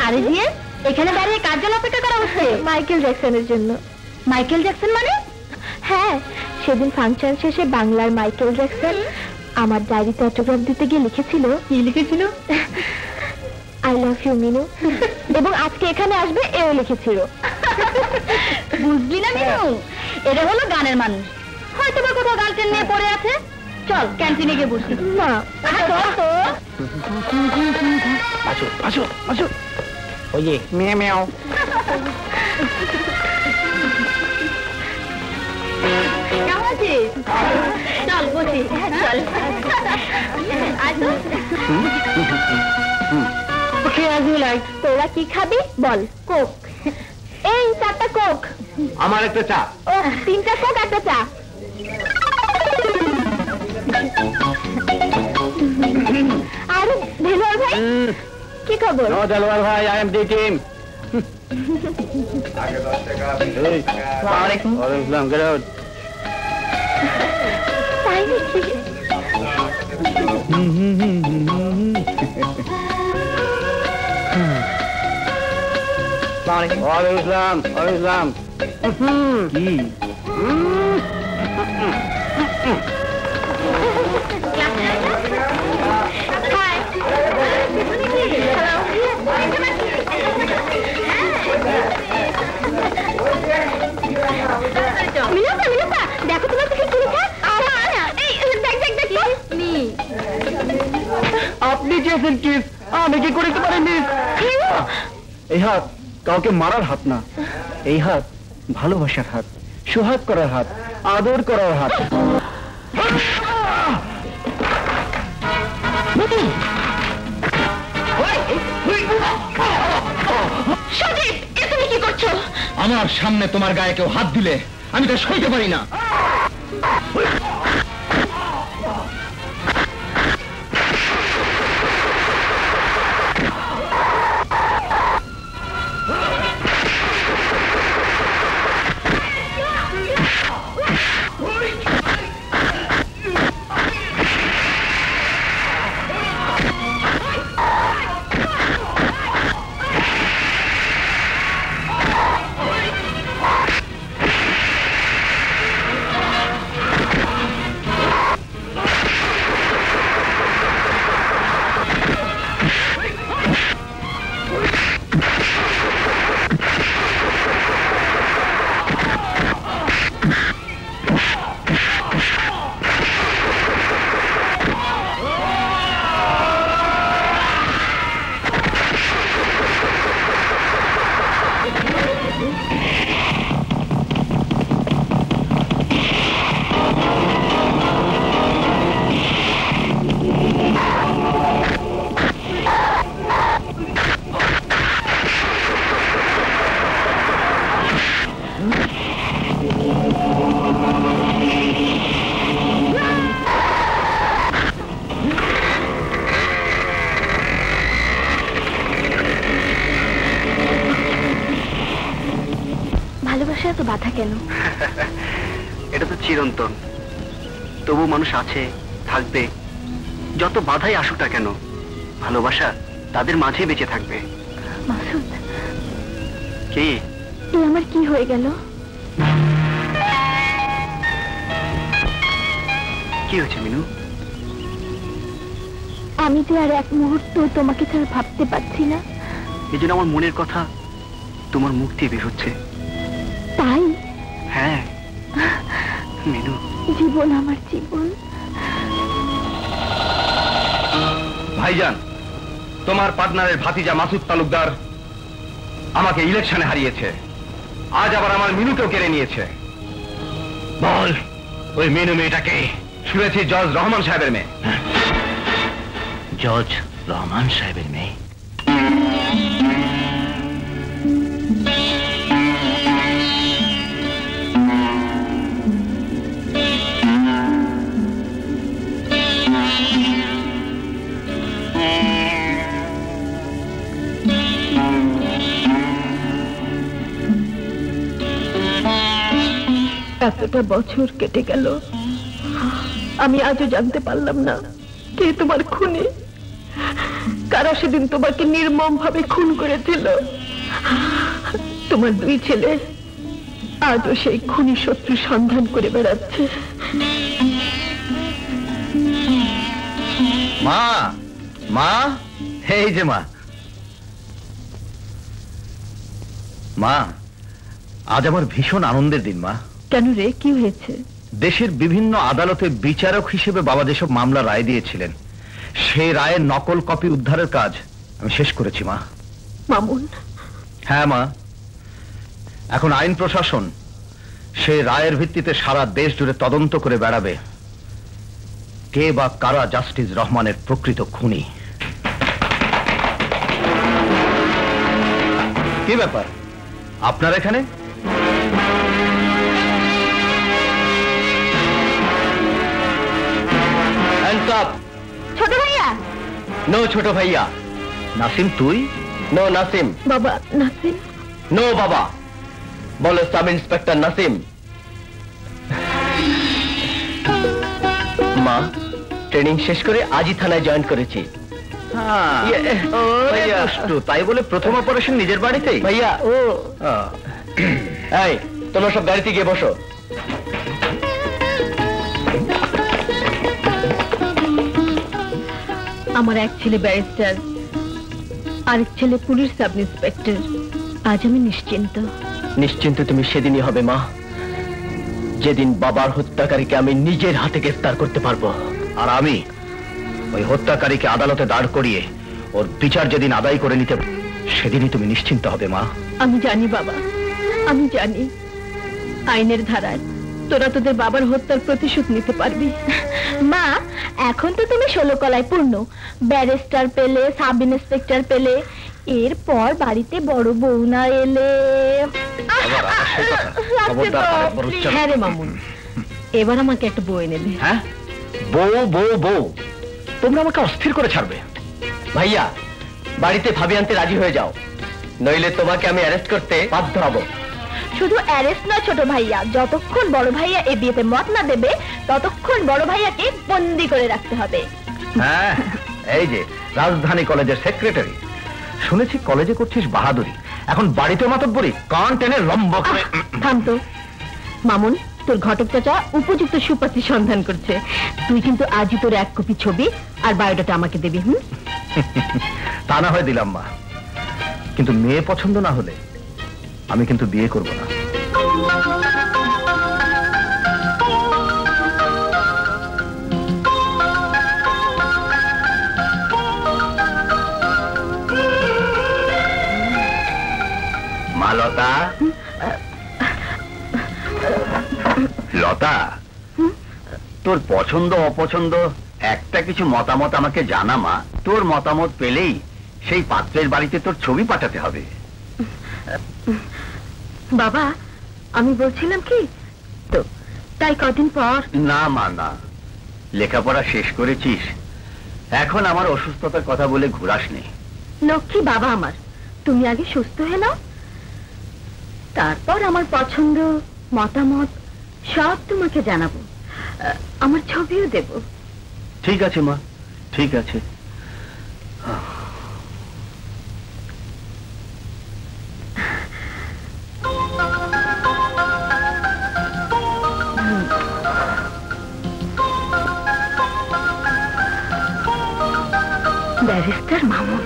আরে জি এখানে দাঁড়িয়ে কার জন্য অপেক্ষা করা হচ্ছে? মাইকেল জ্যাকসনের জন্য। মাইকেল জ্যাকসন মানে? হ্যাঁ, সেদিন ফাংশন শেষে বাংলার মাইকেল জ্যাকসন আমার ডায়েরিতে অটোগ্রাফ দিতে গিয়ে লিখেছিল। কি লিখেছিল? I love you Minu. এবং আজকে এখানে আসবে এও লিখেছিল। বুঝলি না মিনু, এটা হলো গানের মানুষ। হয়তো বা কোথাও গার্লফ্রেন্ড নিয়ে পড়ে আছে। চল ক্যান্টিনে গিয়ে বসি। না আসো আসো আসো। ওই যে মেয়ে মেয়াও। কেমন আছিস? চল বসি। চল তোরা কি খাবি বল? কোক। এই 4টা কোক। আমার একটা চা। ও 3টা কোক একটা চা। আর দেলোয়ার ভাই কি খবর? নো দেলোয়ার ভাই, আই এম দি টিম। আগে 10 টাকা। আসসালামু আলাইকুম। ওয়ালাইকুম আসসালাম। গুড। তাই নাকি? ওয়ালাইকুম আসসালাম। ওয়ালাইকুম আসসালাম। কি? দেখো তোমার কি লেখা? আপনি চেয়েছেন কিস, আমি কি করতে পারিনি? এই হাত কাউকে মারার হাত না, এই হাত ভালোবাসার হাত, সোহাগ করার হাত, আদর করার হাত। তুমি কি করছো? আমার সামনে তোমার গায়ে কেউ হাত দিলে আমি তা সইতে পারি না। ভালোবাসা তো বাধা কেন? এটা তো চিরন্তন, তবু মানুষ আছে, থাকবে। যত বাধাই আসুক না কেন, ভালোবাসা তাদের মাঝে বেঁচে থাকবে। মাসুদ, কি আমার কি হয়ে গেল? কি হয়েছে মিনু? আমি যে আর এক মুহূর্ত তোমাকে ছাড়া ভাবতে পারছি না। এই জন্য আমার মনের কথা তোমার মুখ দিয়ে বের হচ্ছে। তাই? হ্যাঁ মিনু, জীবন আমার জীবন। ভাইজান, তোমার পার্টনারের ভাতিজা মাসুদ তালুকদার আমাকে ইলেকশনে হারিয়েছে, আজ আবার আমার মিনুকেও কেড়ে নিয়েছে। বল, ওই মিনু মেয়েটাকে? শুনেছি জজ রহমান সাহেবের মেয়ে। জজ রহমান সাহেবের মেয়ে? এতটা বছর কেটে গেল, আমি আজও জানতে পারলাম না কে তোমার খুনি। তারা সেদিন তোমাকে নির্মম ভাবে খুন করেছিল। তোমার দুই ছেলে আজও সেই খুনি শত্রু সন্ধান করে বেড়াচ্ছে। মা, মা, এই যে মা। মা, আজ আমার ভীষণ আনন্দের দিন মা। কেন রে, কি হয়েছে? দেশের বিভিন্ন আদালতে বিচারক হিসেবে বাবা যেসব মামলা রায় দিয়েছিলেন, সেই রায়ের নকল কপি উদ্ধারের কাজ আমি শেষ করেছি মা। মামুন। হ্যাঁ মা, এখন আইন প্রশাসন সেই রায়ের ভিত্তিতে সারা দেশ জুড়ে তদন্ত করে বেড়াবে কে বা কারা জাস্টিস রহমানের প্রকৃত খুনি। কি ব্যাপার আপনার এখানে? ছোট ভাইয়া। নো ছোট ভাইয়া। নাসিম তুই? নো নাসিম। বাবা নাসিম। নো বাবা, বলো সাব ইন্সপেক্টর নাসিম। মা, ট্রেনিং শেষ করে আজই থানায় জয়েন করেছি। তাই বলে প্রথম অপারেশন নিজের বাড়িতেই? ভাইয়া ও এই, তোমরা সব গাড়িতে গিয়ে বসো। আমার এক ছেলে ব্যারিস্টার, আরেক ছেলে পুলিশ সাব ইন্সপেক্টর। আজ আমি নিশ্চিন্ত। নিশ্চিন্ত তুমি সেদিনই হবে মা, যেদিন বাবার হত্যাকারীকে আমি নিজের হাতে গ্রেফতার করতে পারবো। আর আমি ওই হত্যাকারীকে আদালতে দাঁড় করিয়ে ওর বিচার যেদিন আদায় করে নিতে, সেদিনই তুমি নিশ্চিন্ত হবে মা। আমি জানি বাবা, আমি জানি আইনের ধারায় তোরা তোদের বাবার হত্যার প্রতিশোধ নিতে পারবি। মা, এখন তো তুমি 16 কলায় পূর্ণ। ব্যারিস্টার পেলে, সাব ইন্সপেক্টর পেলে, এরপর বাড়িতে বড় বউ না এলে। হ্যাঁ রে মামুন, এবার আমাকে একটা বউ এনে দে। হ্যাঁ, বউ বউ বউ, তোমরা আমাকে অস্থির করে ছাড়বে। ভাইয়া, বাড়িতে ভাবি আনতে রাজি হয়ে যাও, নইলে তোমাকে আমি অ্যারেস্ট করতে বাধ্য হব। শুধু অ্যারেস্ট না ছোট ভাইয়া, যতক্ষণ বড় ভাইয়া এই বিয়েতে মত না দেবে ততক্ষণ বড় ভাইয়াকে বন্দি করে রাখতে হবে। হ্যাঁ, এই যে রাজধানী কলেজের সেক্রেটারি, শুনেছি কলেজে করছিস বাহাদুরি, এখন বাড়িতে মাতব্বরি, কান টেনে লম্বা করে। থাম তো মামুন, তোর ঘটক চাচা উপযুক্ত সুপাত্রী সন্ধান করছে। তুই কিন্তু আজই তোর 1 কপি ছবি আর বায়োডাটা আমাকে দিবি। তা না হয় দিলাম মা, কিন্তু মেয়ে পছন্দ না হলে আমি কিন্তু বিয়ে করব না। মা লতা, লতা, তোর পছন্দ অপছন্দ একটা কিছু মতামত আমাকে জানা মা। তোর মতামত পেলেই সেই পাত্রের বাড়িতে তোর ছবি পাঠাতে হবে। বাবা, আমি বলছিলাম কি তো, তাই কদিন পর। না মা না, লেখাপড়া শেষ করেছিস, এখন আমার অসুস্থতার কথা বলে ঘুরাস নেই। লক্ষ্মী বাবা আমার, তুমি আগে সুস্থ হয়ে নাও, তারপর আমার পছন্দ মতামত সব তোমাকে জানাবো, আমার ছবিও দেব। ঠিক আছে মা, ঠিক আছে। ব্যারিস্টার মামুন।